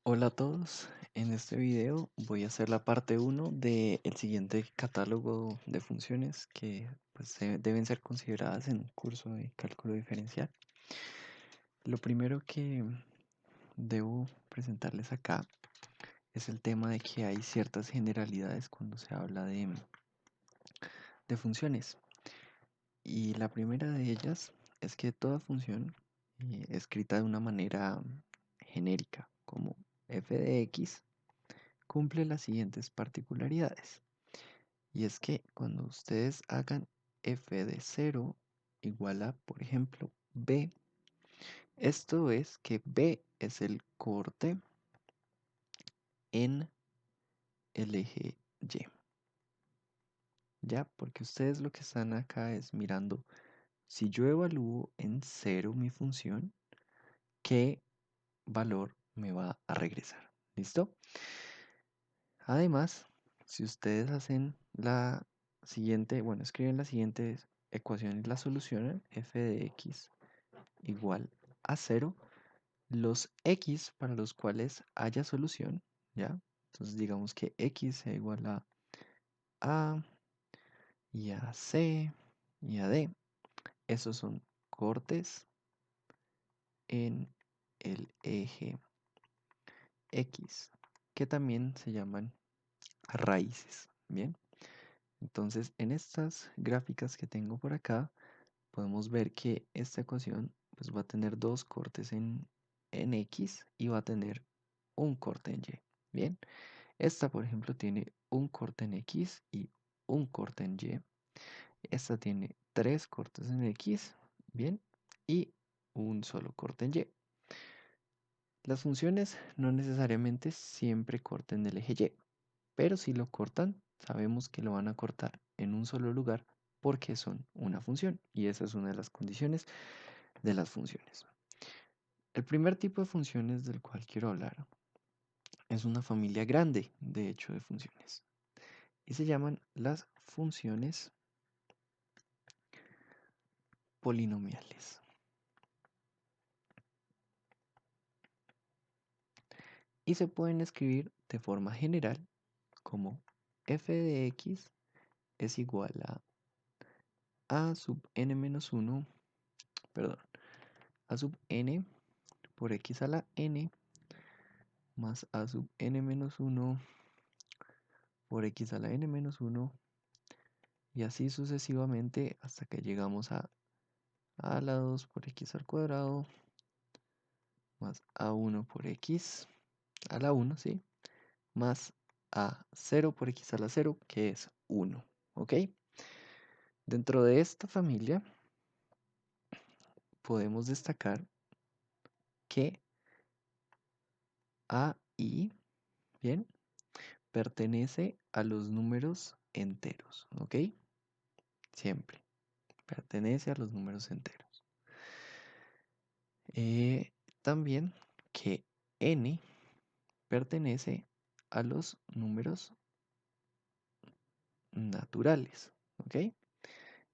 Hola a todos, en este video voy a hacer la parte uno del siguiente catálogo de funciones que deben ser consideradas en un curso de cálculo diferencial. Lo primero que debo presentarles acá es el tema de que hay ciertas generalidades cuando se habla de funciones. Y la primera de ellas es que toda función escrita de una manera genérica como f de x cumple las siguientes particularidades. Y es que cuando ustedes hagan f de 0 igual a, por ejemplo, b, esto es que b es el corte en el eje y. ¿Ya? Porque ustedes lo que están acá es mirando, si yo evalúo en 0 mi función, ¿qué valor me va a regresar? ¿Listo? Además, si ustedes hacen la siguiente, bueno, escriben la siguiente ecuación y la solucionan, f de x igual a 0, los x para los cuales haya solución, ¿ya? Entonces digamos que x sea igual a y a c y a d. Esos son cortes en el eje x, que también se llaman raíces, ¿bien? Entonces, en estas gráficas que tengo por acá, podemos ver que esta ecuación pues, va a tener dos cortes en X y va a tener un corte en Y. Bien, esta por ejemplo tiene un corte en X y un corte en Y. Esta tiene tres cortes en X, bien, y un solo corte en Y. Las funciones no necesariamente siempre corten el eje Y, pero si lo cortan, sabemos que lo van a cortar en un solo lugar porque son una función y esa es una de las condiciones de las funciones. El primer tipo de funciones del cual quiero hablar es una familia grande, de hecho, de funciones y se llaman las funciones polinomiales. Y se pueden escribir de forma general como f de x es igual a sub n menos 1, perdón, a sub n por x a la n más a sub n menos 1 por x a la n menos 1 y así sucesivamente hasta que llegamos a la 2 por x al cuadrado más a1 por x a la 1, ¿sí? Más a 0 por x a la 0, que es 1, ¿ok? Dentro de esta familia podemos destacar que a y, ¿bien? Pertenece a los números enteros, ¿ok? Siempre pertenece a los números enteros. También que n pertenece a los números naturales, ¿ok?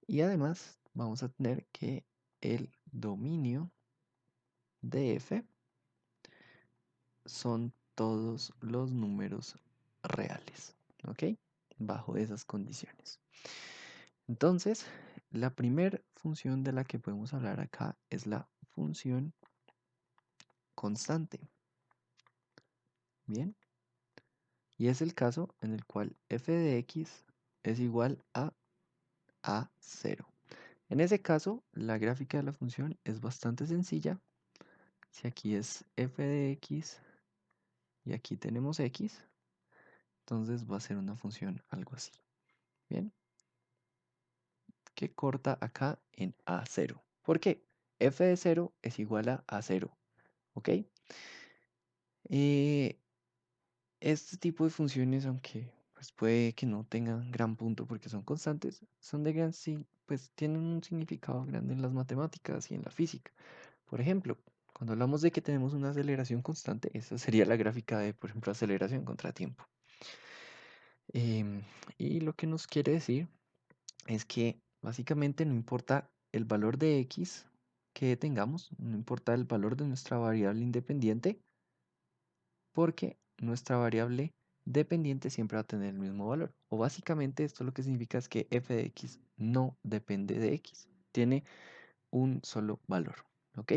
Y además vamos a tener que el dominio de f son todos los números reales, ¿ok? Bajo esas condiciones. Entonces, la primera función de la que podemos hablar acá es la función constante. Bien, y es el caso en el cual f de x es igual a 0. En ese caso, la gráfica de la función es bastante sencilla. Si aquí es f de x y aquí tenemos x, entonces va a ser una función algo así. Bien, que corta acá en a0. ¿Por qué? F de 0 es igual a 0. ¿Ok? Eh, este tipo de funciones, aunque pues puede que no tengan gran punto porque son constantes, son de gran sí, pues tienen un significado grande en las matemáticas y en la física. Por ejemplo, cuando hablamos de que tenemos una aceleración constante, esa sería la gráfica de, por ejemplo, aceleración contra tiempo. Y lo que nos quiere decir es que básicamente no importa el valor de x que tengamos, no importa el valor de nuestra variable independiente, porque nuestra variable dependiente siempre va a tener el mismo valor. O básicamente esto lo que significa es que f de x no depende de x, tiene un solo valor, ¿ok?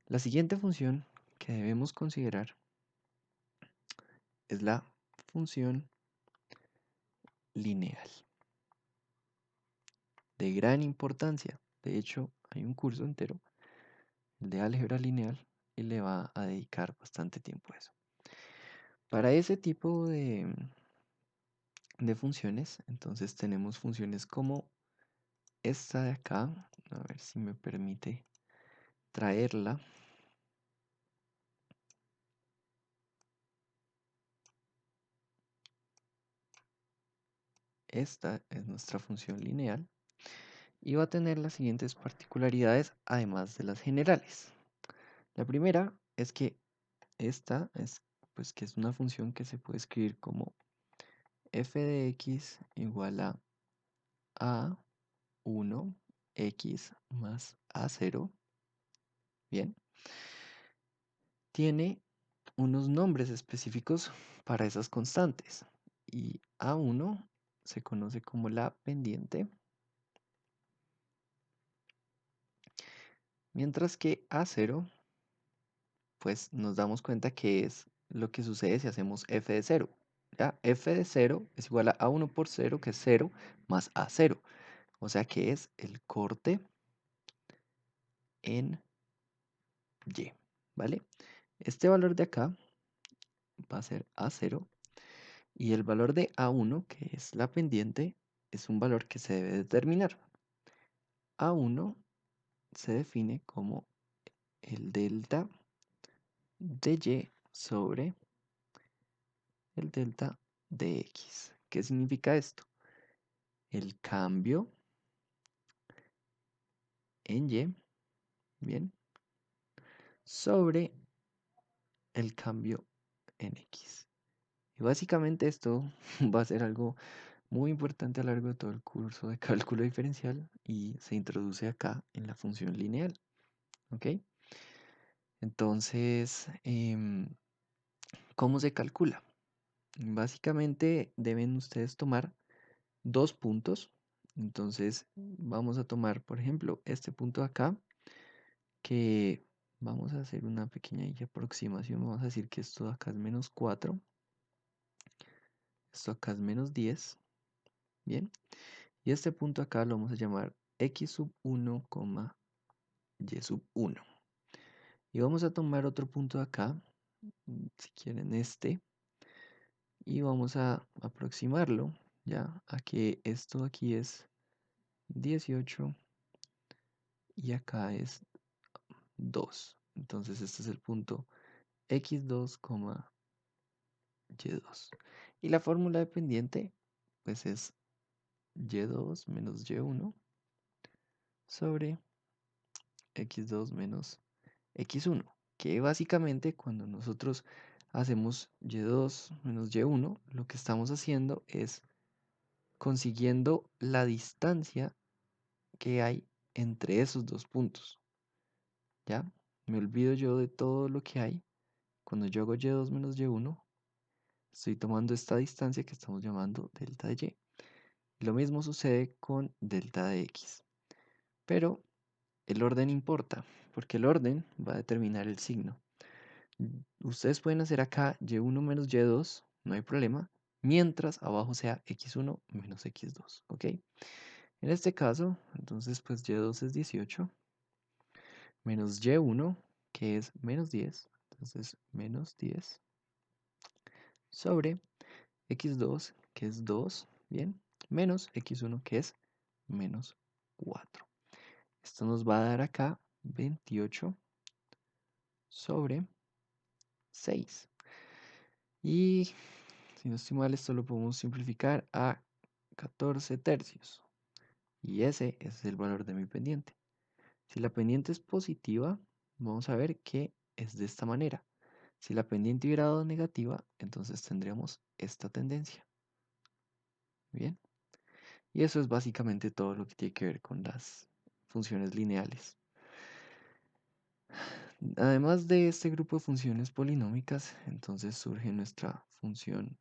La siguiente función que debemos considerar es la función lineal, de gran importancia. De hecho, hay un curso entero, el de álgebra lineal, y le va a dedicar bastante tiempo a eso. Para ese tipo de funciones, entonces tenemos funciones como esta de acá, a ver si me permite traerla. Esta es nuestra función lineal y va a tener las siguientes particularidades además de las generales. La primera es que esta es, pues, que es una función que se puede escribir como f de x igual a a1 x más a0. Bien, tiene unos nombres específicos para esas constantes y a1 se conoce como la pendiente, mientras que a0 pues nos damos cuenta que es lo que sucede si hacemos f de 0. ¿Ya? F de 0 es igual a a1 por 0, que es 0, más a0. O sea que es el corte en y, ¿vale? Este valor de acá va a ser a0 y el valor de a1, que es la pendiente, es un valor que se debe determinar. A1 se define como el delta de y sobre el delta de x. ¿Qué significa esto? El cambio en y, bien, sobre el cambio en x. Y básicamente esto va a ser algo muy importante a lo largo de todo el curso de cálculo diferencial y se introduce acá en la función lineal, ¿ok? Entonces, ¿cómo se calcula? Básicamente deben ustedes tomar dos puntos. Entonces, vamos a tomar, por ejemplo, este punto de acá, que vamos a hacer una pequeña aproximación. Vamos a decir que esto de acá es menos 4, esto acá es menos 10, bien. Y este punto acá lo vamos a llamar x sub 1, y sub 1. Y vamos a tomar otro punto de acá, si quieren este, y vamos a aproximarlo ya a que esto aquí es 18 y acá es 2. Entonces este es el punto x2, y2. Y la fórmula de pendiente pues es y2 menos y1 sobre x2 menos x1, que básicamente cuando nosotros hacemos y2 menos y1, lo que estamos haciendo es consiguiendo la distancia que hay entre esos dos puntos. ¿Ya? Me olvido yo de todo lo que hay. Cuando yo hago y2 menos y1, estoy tomando esta distancia que estamos llamando delta de y. Lo mismo sucede con delta de x. Pero el orden importa, porque el orden va a determinar el signo. Ustedes pueden hacer acá y1 menos y2, no hay problema, mientras abajo sea x1 menos x2, ¿ok? En este caso, entonces pues y2 es 18, menos y1, que es menos 10, entonces menos 10, sobre x2, que es 2, bien, menos x1, que es menos 4. Esto nos va a dar acá 28 sobre 6. Y si no estoy mal, esto lo podemos simplificar a 14 tercios. Y ese es el valor de mi pendiente. Si la pendiente es positiva, vamos a ver que es de esta manera. Si la pendiente hubiera dado negativa, entonces tendríamos esta tendencia. Bien. Y eso es básicamente todo lo que tiene que ver con las funciones lineales. además de este grupo de funciones polinómicas, entonces surge nuestra función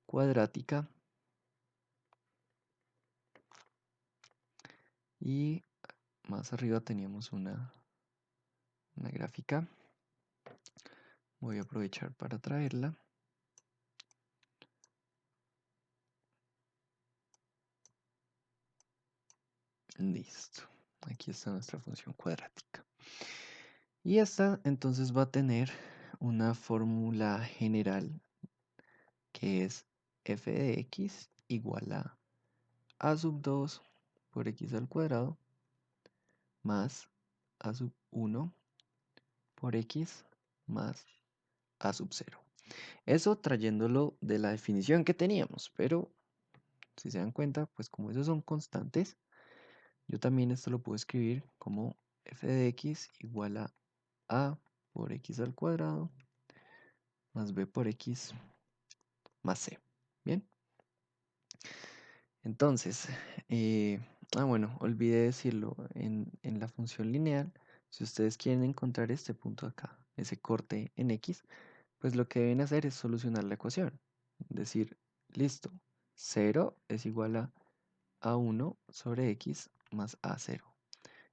cuadrática y más arriba teníamos una gráfica. Voy a aprovechar para traerla. Listo. Aquí está nuestra función cuadrática. Y esta entonces va a tener una fórmula general que es f de x igual a sub 2 por x al cuadrado más a sub 1 por x más a sub 0. Eso trayéndolo de la definición que teníamos, pero si se dan cuenta, pues como esos son constantes, yo también esto lo puedo escribir como f de x igual a por x al cuadrado más b por x más c. Bien, entonces, bueno, olvidé decirlo, en la función lineal, si ustedes quieren encontrar este punto acá, ese corte en x, pues lo que deben hacer es solucionar la ecuación. Decir, listo, 0 es igual a 1 sobre x más a0.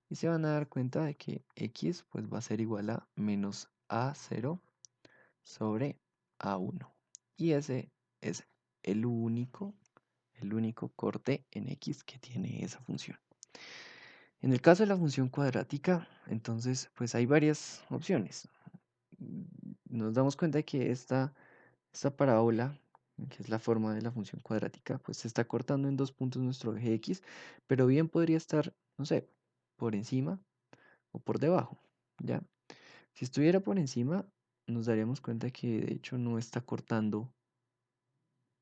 Y se van a dar cuenta de que x pues va a ser igual a menos a0 sobre a1. Y ese es el único, el único corte en x que tiene esa función. En el caso de la función cuadrática, entonces pues hay varias opciones. Nos damos cuenta de que esta parábola, que es la forma de la función cuadrática, pues se está cortando en dos puntos nuestro eje x, pero bien podría estar, no sé, por encima o por debajo, ¿ya? Si estuviera por encima, nos daríamos cuenta que de hecho no está cortando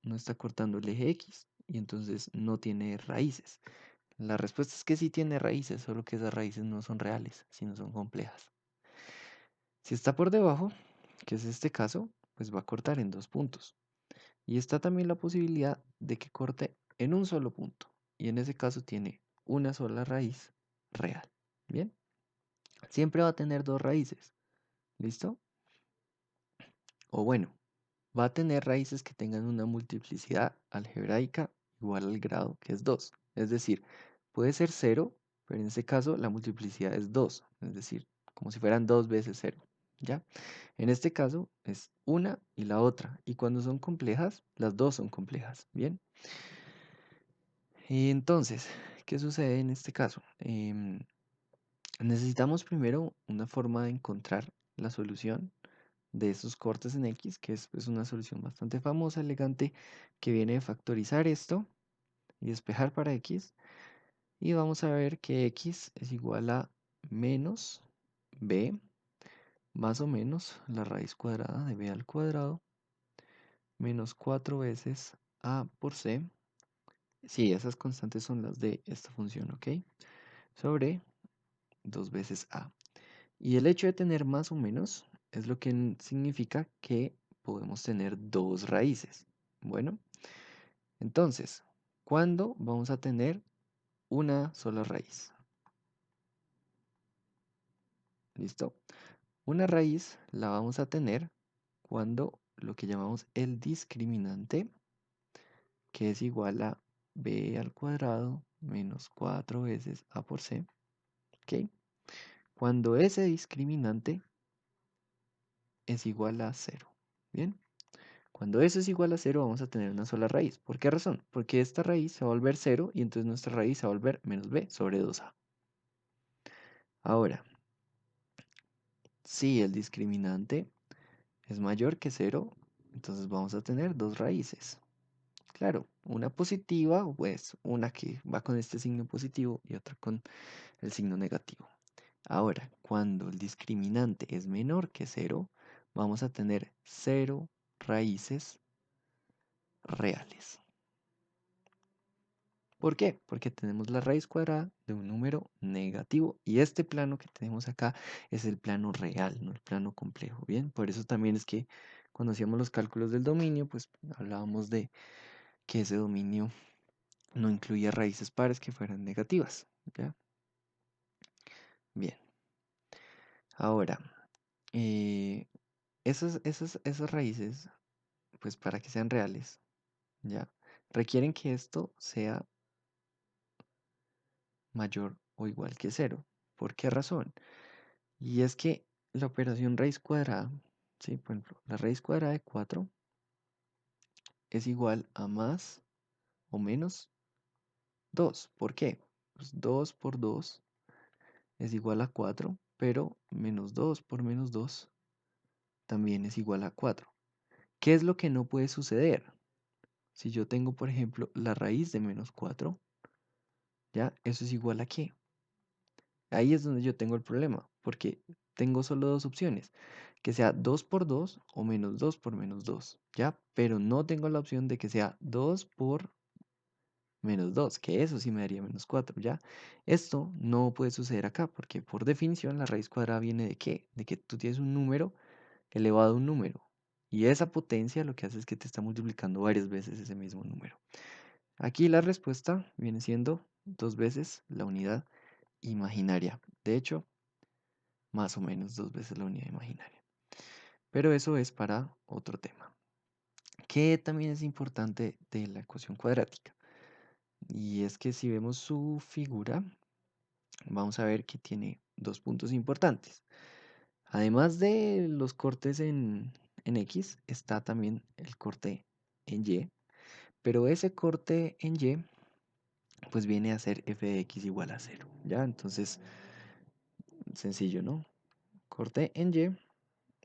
el eje x y entonces no tiene raíces. La respuesta es que sí tiene raíces, solo que esas raíces no son reales, sino son complejas. Si está por debajo, que es este caso, pues va a cortar en dos puntos. Y está también la posibilidad de que corte en un solo punto. Y en ese caso tiene una sola raíz real. Bien, siempre va a tener dos raíces. ¿Listo? O bueno, va a tener raíces que tengan una multiplicidad algebraica igual al grado, que es 2. Es decir, puede ser 0, pero en este caso la multiplicidad es 2. Es decir, como si fueran 2 veces 0. ¿Ya? En este caso es una y la otra. Y cuando son complejas, las dos son complejas. Bien. Y entonces, ¿qué sucede en este caso? Necesitamos primero una forma de encontrar la solución de estos cortes en X, que es pues, una solución bastante famosa, elegante, que viene de factorizar esto y despejar para X. Y vamos a ver que X es igual a menos B más o menos la raíz cuadrada de B al cuadrado menos 4 veces A por C. Sí, esas constantes son las de esta función, ¿ok? Sobre 2 veces A. Y el hecho de tener más o menos es lo que significa que podemos tener dos raíces. Bueno, entonces, ¿cuándo vamos a tener una sola raíz? ¿Listo? Una raíz la vamos a tener cuando lo que llamamos el discriminante, que es igual a b al cuadrado menos 4 veces a por c, ¿ok? Cuando ese discriminante es igual a 0, ¿bien? Cuando eso es igual a 0 vamos a tener una sola raíz. ¿Por qué razón? Porque esta raíz se va a volver 0 y entonces nuestra raíz se va a volver menos b sobre 2a. Ahora, si el discriminante es mayor que 0, entonces vamos a tener dos raíces. Claro, una positiva, pues una que va con este signo positivo y otra con el signo negativo. Ahora, cuando el discriminante es menor que 0, vamos a tener 0 raíces reales. ¿Por qué? Porque tenemos la raíz cuadrada de un número negativo y este plano que tenemos acá es el plano real, no el plano complejo. Bien, por eso también es que cuando hacíamos los cálculos del dominio, pues hablábamos de que ese dominio no incluía raíces pares que fueran negativas. ¿Ya? Bien. Ahora, eh, esas raíces, pues para que sean reales, ¿ya? Requieren que esto sea mayor o igual que cero. ¿Por qué razón? Y es que la operación raíz cuadrada, ¿sí? Por ejemplo, la raíz cuadrada de 4 es igual a más o menos 2. ¿Por qué? Pues 2 por 2 es igual a 4, pero menos 2 por menos 2 también es igual a 4. ¿Qué es lo que no puede suceder? Si yo tengo, por ejemplo, la raíz de menos 4, ¿ya? ¿Eso es igual a qué? Ahí es donde yo tengo el problema, porque tengo solo dos opciones, que sea 2 por 2 o menos 2 por menos 2, ¿ya? Pero no tengo la opción de que sea 2 por menos 2, que eso sí me daría menos 4, ¿ya? Esto no puede suceder acá, porque por definición la raíz cuadrada viene de qué? De que tú tienes un número elevado a un número, y esa potencia lo que hace es que te está multiplicando varias veces ese mismo número. Aquí la respuesta viene siendo dos veces la unidad imaginaria. De hecho, más o menos dos veces la unidad imaginaria. Pero eso es para otro tema. ¿Qué también es importante de la ecuación cuadrática? Y es que si vemos su figura, vamos a ver que tiene dos puntos importantes. Además de los cortes en X, está también el corte en Y. Pero ese corte en Y, pues viene a ser f de x igual a cero. ¿Ya? Entonces, sencillo, ¿no? Corte en Y,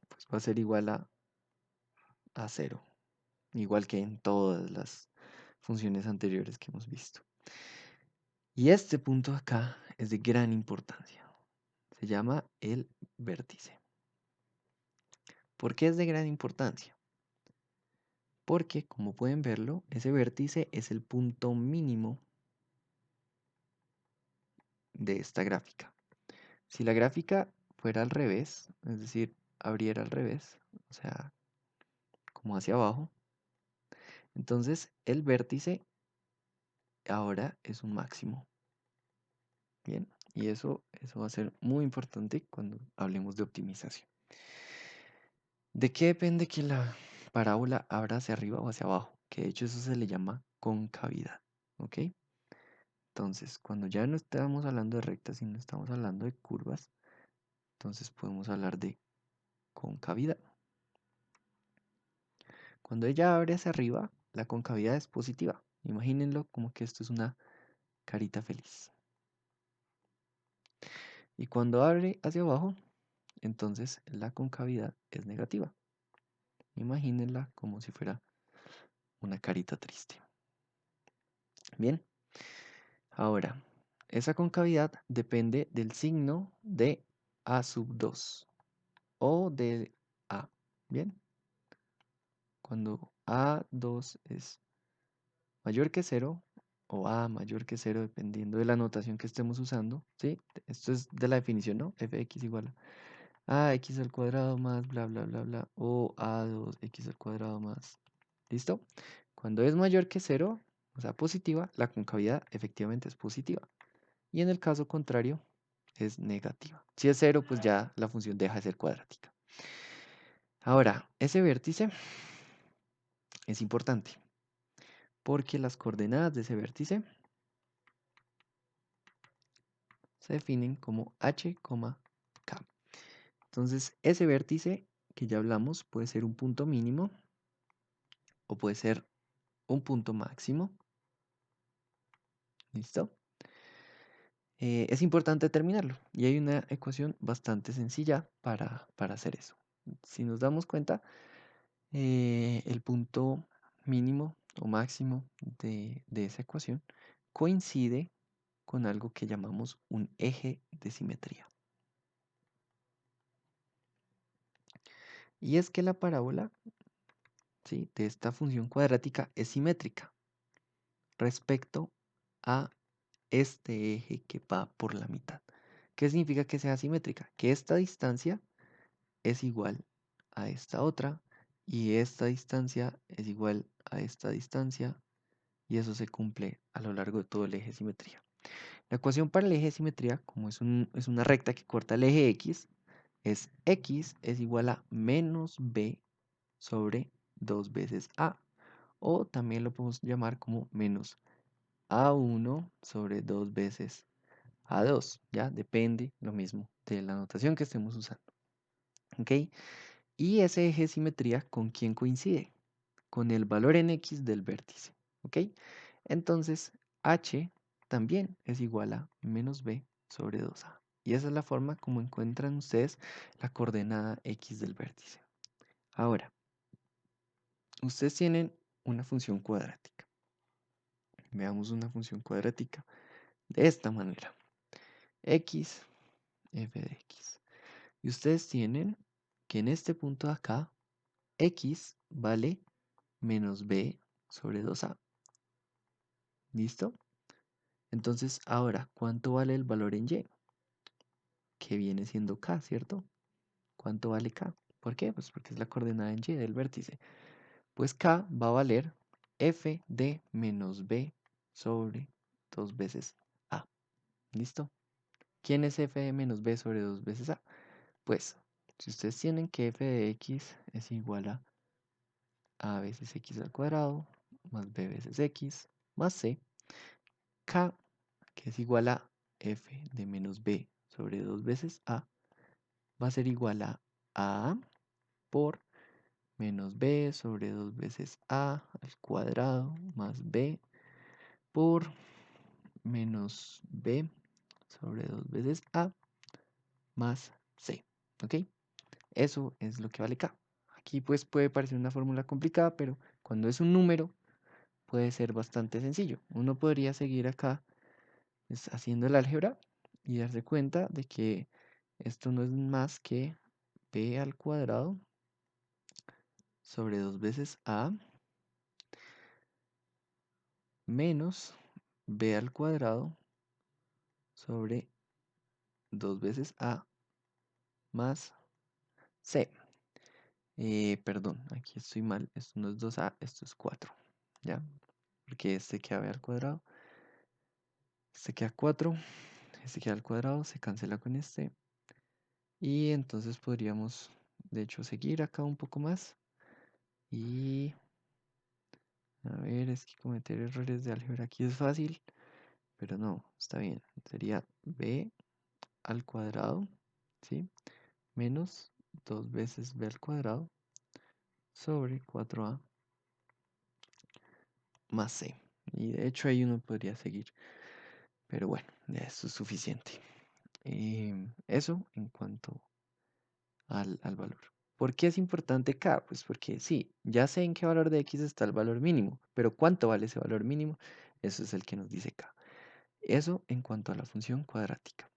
pues va a ser igual a cero. Igual que en todas las funciones anteriores que hemos visto. Y este punto acá es de gran importancia. Se llama el vértice. ¿Por qué es de gran importancia? Porque, como pueden verlo, ese vértice es el punto mínimo de esta gráfica. Si la gráfica fuera al revés, es decir, abriera al revés, o sea, como hacia abajo, entonces el vértice ahora es un máximo. Bien, y eso va a ser muy importante cuando hablemos de optimización. ¿De qué depende que la parábola abra hacia arriba o hacia abajo? Que de hecho eso se le llama concavidad, ¿ok? Entonces, cuando ya no estamos hablando de rectas, sino estamos hablando de curvas, entonces podemos hablar de concavidad. Cuando ella abre hacia arriba, la concavidad es positiva. Imagínenlo como que esto es una carita feliz. Y cuando abre hacia abajo, entonces la concavidad es negativa. Imagínenla como si fuera una carita triste. Bien, ahora, esa concavidad depende del signo de A sub 2 o de A. Bien, cuando A2 es mayor que 0 o A mayor que 0, dependiendo de la notación que estemos usando, ¿sí? Esto es de la definición, ¿no? Fx igual a x al cuadrado más bla bla bla bla o a2x al cuadrado más. ¿Listo? Cuando es mayor que 0, o sea, positiva, la concavidad efectivamente es positiva. Y en el caso contrario, es negativa. Si es 0, pues ya la función deja de ser cuadrática. Ahora, ese vértice es importante porque las coordenadas de ese vértice se definen como h, k. Entonces, ese vértice que ya hablamos puede ser un punto mínimo o puede ser un punto máximo. ¿Listo? Es importante determinarlo y hay una ecuación bastante sencilla para hacer eso. Si nos damos cuenta, el punto mínimo o máximo de esa ecuación coincide con algo que llamamos un eje de simetría. Y es que la parábola, ¿sí?, de esta función cuadrática es simétrica respecto a este eje que va por la mitad. ¿Qué significa que sea simétrica? Que esta distancia es igual a esta otra y esta distancia es igual a esta distancia y eso se cumple a lo largo de todo el eje de simetría. La ecuación para el eje de simetría, como es una recta que corta el eje X, es x es igual a menos b sobre 2 veces a. O también lo podemos llamar como menos a1 sobre 2 veces a2. Ya depende lo mismo de la notación que estemos usando. ¿Ok? Y ese eje de simetría, ¿con quién coincide? Con el valor en x del vértice. ¿Ok? Entonces, h también es igual a menos b sobre 2a. Y esa es la forma como encuentran ustedes la coordenada x del vértice. Ahora, ustedes tienen una función cuadrática. Veamos una función cuadrática de esta manera. X, f de x. Y ustedes tienen que en este punto de acá, x vale menos b sobre 2a. ¿Listo? Entonces, ahora, ¿cuánto vale el valor en y? Que viene siendo k, ¿cierto? ¿Cuánto vale k? ¿Por qué? Pues porque es la coordenada en y del vértice. Pues k va a valer f de menos b sobre 2 veces a. ¿Listo? ¿Quién es f de menos b sobre 2 veces a? Pues, si ustedes tienen que f de x es igual a veces x al cuadrado más b veces x más c, k, que es igual a f de menos b sobre 2 veces a, va a ser igual a por menos b sobre 2 veces a al cuadrado más b por menos b sobre 2 veces a más c. ¿Ok? Eso es lo que vale k. Aquí pues puede parecer una fórmula complicada, pero cuando es un número puede ser bastante sencillo. Uno podría seguir acá pues, haciendo el álgebra y darse cuenta de que esto no es más que b al cuadrado sobre 2 veces a menos b al cuadrado sobre 2 veces a más c. Perdón, aquí estoy mal. Esto no es 2a, esto es 4. ¿Ya? Porque este queda b al cuadrado. Este queda 4. Este queda al cuadrado. Se cancela con este. Y entonces podríamos, de hecho, seguir acá un poco más. Y a ver, es que cometer errores de álgebra aquí es fácil. Pero no, está bien. Sería b al cuadrado, ¿sí? Menos 2 veces b al cuadrado sobre 4a más c. Y de hecho ahí uno podría seguir. Pero bueno, ya eso es suficiente. Eso en cuanto al valor. ¿Por qué es importante k? Pues porque sí, ya sé en qué valor de x está el valor mínimo, pero ¿cuánto vale ese valor mínimo? Eso es el que nos dice k. Eso en cuanto a la función cuadrática.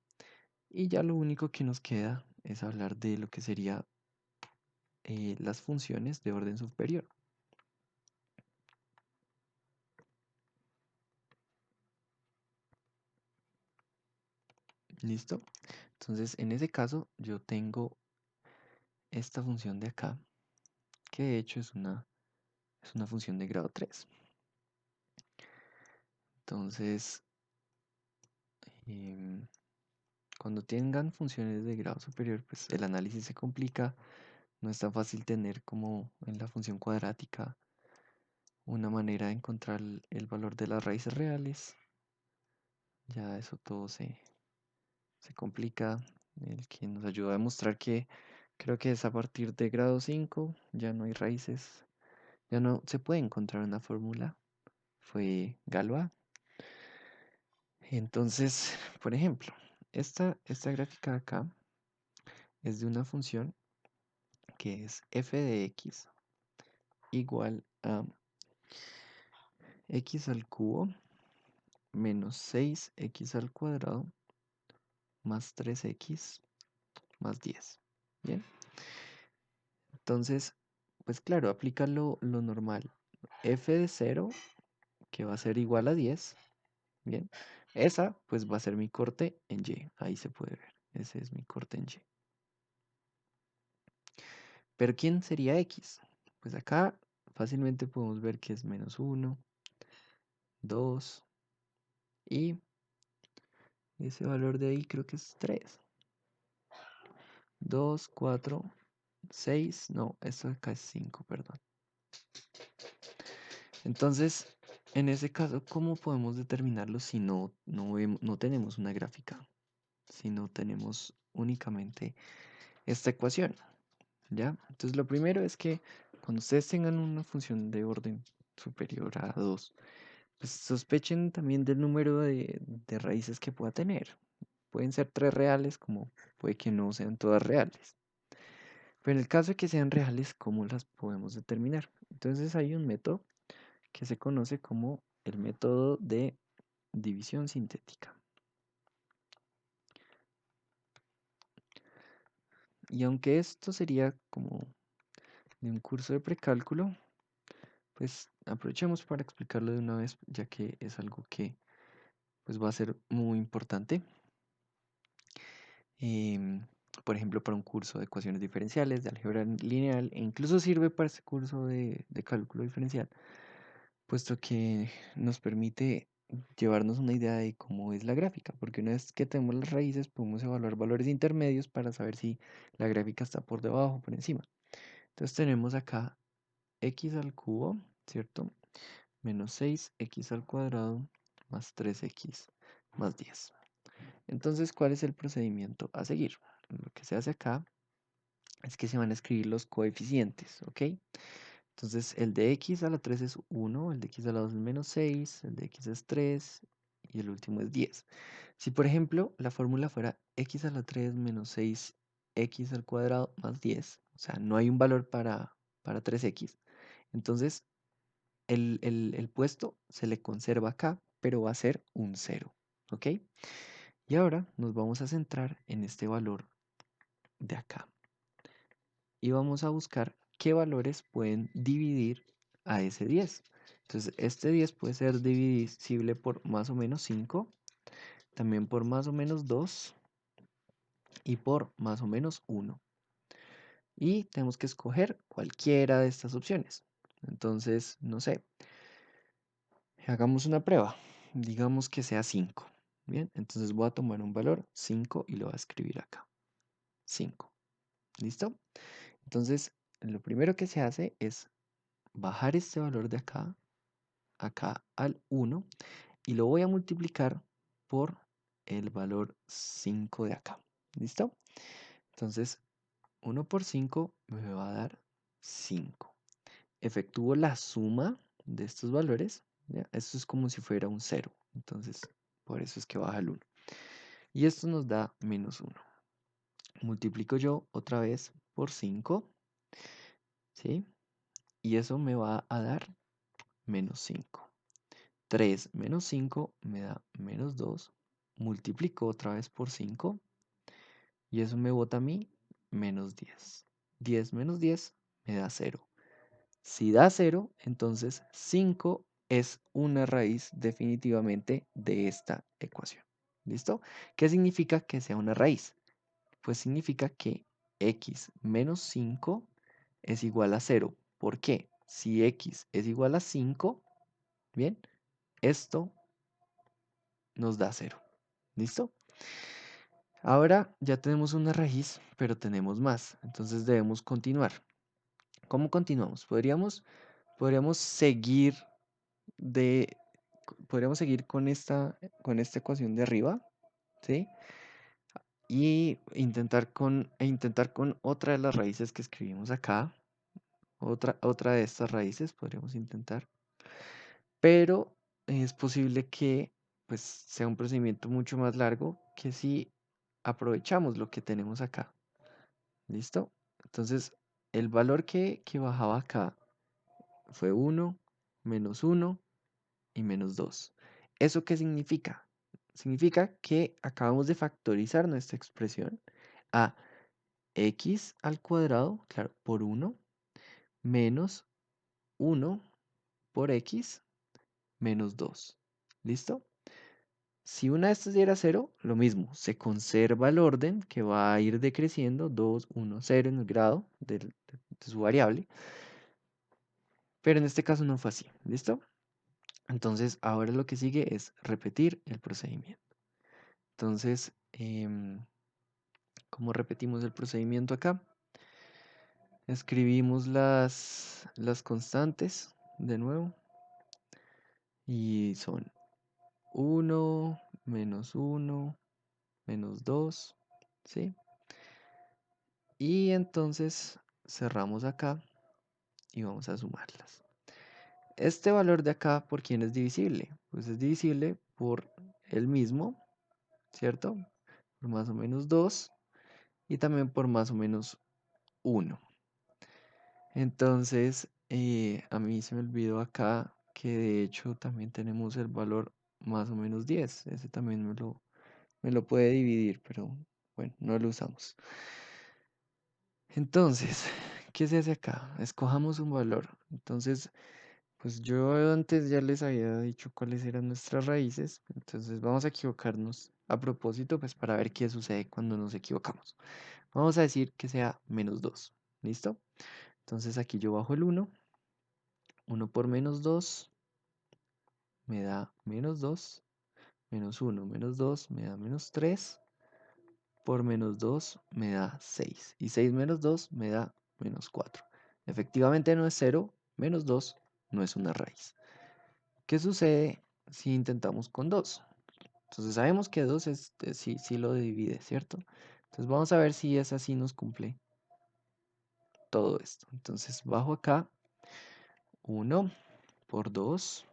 Y ya lo único que nos queda es hablar de lo que sería las funciones de orden superior. ¿Listo? Entonces, en ese caso, yo tengo esta función de acá, que de hecho es una función de grado 3. Entonces, em, cuando tengan funciones de grado superior, pues el análisis se complica. No es tan fácil tener como en la función cuadrática una manera de encontrar el valor de las raíces reales. Ya eso todo se complica. El que nos ayuda a demostrar que creo que es a partir de grado 5, ya no hay raíces, ya no se puede encontrar una fórmula. Fue Galois. Entonces, por ejemplo, esta gráfica de acá es de una función que es f de x igual a x al cubo menos 6x al cuadrado más 3x más 10. Bien, entonces, pues claro, aplica lo normal. F de 0, que va a ser igual a 10. Bien, esa pues va a ser mi corte en y. Ahí se puede ver. Ese es mi corte en y. Pero ¿quién sería x? Pues acá fácilmente podemos ver que es menos 1, 2 y ese valor de ahí creo que es 3. 2, 4, 6, no, esto acá es 5, perdón. Entonces, en ese caso, ¿cómo podemos determinarlo si no tenemos una gráfica? Si no tenemos únicamente esta ecuación, ¿ya? Entonces, lo primero es que cuando ustedes tengan una función de orden superior a 2, pues sospechen también del número de raíces que pueda tener. Pueden ser 3 reales, como puede que no sean todas reales. Pero en el caso de que sean reales, ¿cómo las podemos determinar? Entonces hay un método que se conoce como el método de división sintética. Y aunque esto sería como de un curso de precálculo, pues aprovechemos para explicarlo de una vez, ya que es algo que pues va a ser muy importante. Em, por ejemplo, para un curso de ecuaciones diferenciales, de álgebra lineal, e incluso sirve para este curso de cálculo diferencial, puesto que nos permite llevarnos una idea de cómo es la gráfica, porque una vez que tenemos las raíces podemos evaluar valores intermedios para saber si la gráfica está por debajo o por encima. Entonces tenemos acá x al cubo, ¿cierto? Menos 6x al cuadrado más 3x más 10. Entonces, ¿cuál es el procedimiento a seguir? Lo que se hace acá es que se van a escribir los coeficientes, ¿ok? Entonces, el de x a la 3 es 1, el de x a la 2 es menos 6, el de x es 3 y el último es 10. Si, por ejemplo, la fórmula fuera x a la 3 menos 6x al cuadrado más 10, o sea, no hay un valor para 3x, entonces el puesto se le conserva acá, pero va a ser un 0, ¿ok? Y ahora nos vamos a centrar en este valor de acá. Y vamos a buscar qué valores pueden dividir a ese 10. Entonces, este 10 puede ser divisible por más o menos 5, también por más o menos 2 y por más o menos 1. Y tenemos que escoger cualquiera de estas opciones. Entonces, no sé, hagamos una prueba. Digamos que sea 5. Bien, entonces voy a tomar un valor 5 y lo voy a escribir acá. 5. ¿Listo? Entonces, lo primero que se hace es bajar este valor de acá al 1 y lo voy a multiplicar por el valor 5 de acá. ¿Listo? Entonces, 1 por 5 me va a dar 5. Efectúo la suma de estos valores. ¿Ya? Esto es como si fuera un 0. Entonces, por eso es que baja el 1. Y esto nos da menos 1. Multiplico yo otra vez por 5. ¿Sí? Y eso me va a dar menos 5. 3 menos 5 me da menos 2. Multiplico otra vez por 5 y eso me bota a mí menos 10. 10 menos 10 me da 0. Si da 0, entonces 5 es una raíz definitivamente de esta ecuación. ¿Listo? ¿Qué significa que sea una raíz? Pues significa que x menos 5 es igual a 0. ¿Por qué? Si x es igual a 5, bien, esto nos da 0. ¿Listo? Ahora ya tenemos una raíz, pero tenemos más. Entonces debemos continuar. ¿Cómo continuamos? Podríamos seguir de, podríamos seguir con esta ecuación de arriba, ¿sí? Y intentar con otra de las raíces que escribimos acá. Otra de estas raíces podríamos intentar. Pero es posible que pues sea un procedimiento mucho más largo que si aprovechamos lo que tenemos acá. ¿Listo? Entonces, el valor que bajaba acá fue 1, menos 1 y menos 2. ¿Eso qué significa? Significa que acabamos de factorizar nuestra expresión a x al cuadrado, claro, por 1, menos 1 por x menos 2. ¿Listo? Si una de estas diera 0, lo mismo, se conserva el orden que va a ir decreciendo 2, 1, 0 en el grado de su variable, pero en este caso no fue así, ¿listo? Entonces ahora lo que sigue es repetir el procedimiento. Entonces, Como repetimos el procedimiento acá, escribimos las constantes de nuevo y son 1, -1, -2, ¿sí? Y entonces cerramos acá y vamos a sumarlas. Este valor de acá, ¿por quién es divisible? Pues es divisible por el mismo, ¿cierto? Por más o menos 2 y también por más o menos 1. Entonces, a mí se me olvidó acá que de hecho también tenemos el valor más o menos 10. Ese también me lo puede dividir, pero bueno, no lo usamos. Entonces, ¿qué se hace acá? Escojamos un valor. Entonces, pues yo antes ya les había dicho cuáles eran nuestras raíces. Entonces vamos a equivocarnos a propósito, pues para ver qué sucede cuando nos equivocamos. Vamos a decir que sea -2. ¿Listo? Entonces aquí yo bajo el 1. 1 por -2 me da -2. -1 -2 me da -3. Por -2 me da 6. Y 6 menos 2 me da -4. Efectivamente no es 0, -2 no es una raíz. ¿Qué sucede si intentamos con 2? Entonces sabemos que 2 sí lo divide, ¿cierto? Entonces vamos a ver si es así nos cumple todo esto. Entonces bajo acá 1 por 2,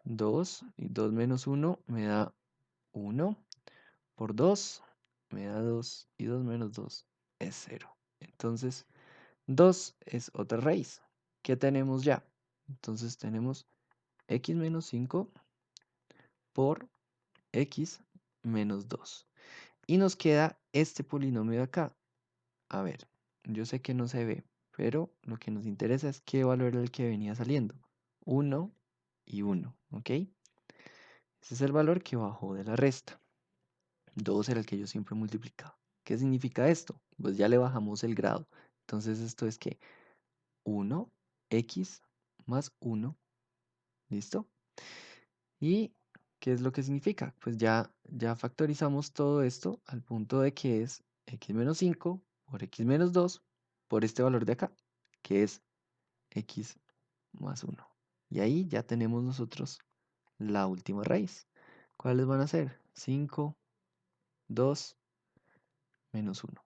2 y 2 menos 1 me da 1 por 2 me da 2 y 2 menos 2 es 0. Entonces 2 es otra raíz. ¿Qué tenemos ya? Entonces tenemos x menos 5 por x menos 2. Y nos queda este polinomio de acá. A ver, yo sé que no se ve, pero lo que nos interesa es qué valor era el que venía saliendo. 1 y 1, ¿ok? Ese es el valor que bajó de la resta. 2 era el que yo siempre multiplicaba. ¿Qué significa esto? Pues ya le bajamos el grado. Entonces esto es que 1x más 1, ¿listo? ¿Y qué es lo que significa? Pues ya factorizamos todo esto al punto de que es x menos 5 por x menos 2 por este valor de acá, que es x más 1. Y ahí ya tenemos nosotros la última raíz. ¿Cuáles van a ser? 5, 2, menos 1.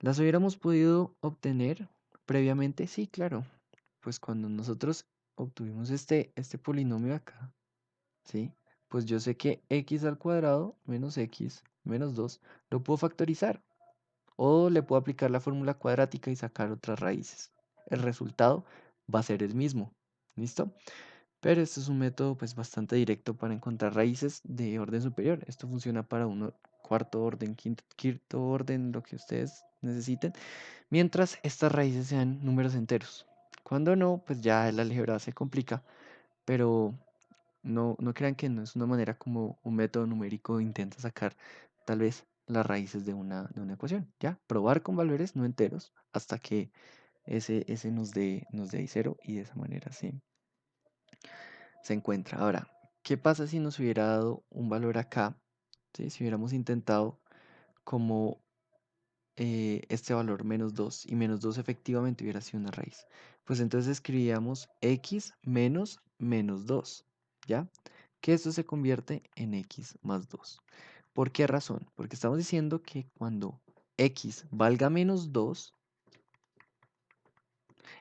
¿Las hubiéramos podido obtener previamente? Sí, claro. Pues cuando nosotros obtuvimos este polinomio acá, ¿sí? Pues yo sé que x al cuadrado menos x menos 2 lo puedo factorizar. O le puedo aplicar la fórmula cuadrática y sacar otras raíces. El resultado va a ser el mismo. ¿Listo? Pero este es un método pues bastante directo para encontrar raíces de orden superior. Esto funciona para cuarto orden, quinto orden, lo que ustedes necesiten. Mientras estas raíces sean números enteros. Cuando no, pues ya el álgebra se complica. Pero no crean que no es una manera como un método numérico intenta sacar tal vez las raíces de una ecuación. Ya, probar con valores no enteros hasta que ese nos dé ahí cero y de esa manera se encuentra. Ahora, ¿qué pasa si nos hubiera dado un valor acá? ¿Sí? Si hubiéramos intentado como este valor -2 y -2 efectivamente hubiera sido una raíz. Pues entonces escribíamos x menos -2, ¿ya? Que esto se convierte en x más 2. ¿Por qué razón? Porque estamos diciendo que cuando x valga -2,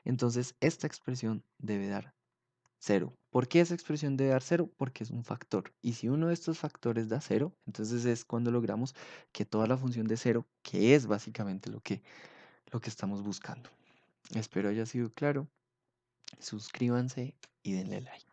entonces esta expresión debe dar 0. ¿Por qué esa expresión debe dar 0? Porque es un factor. Y si uno de estos factores da 0, entonces es cuando logramos que toda la función de 0, que es básicamente lo que estamos buscando. Espero haya sido claro. Suscríbanse y denle like.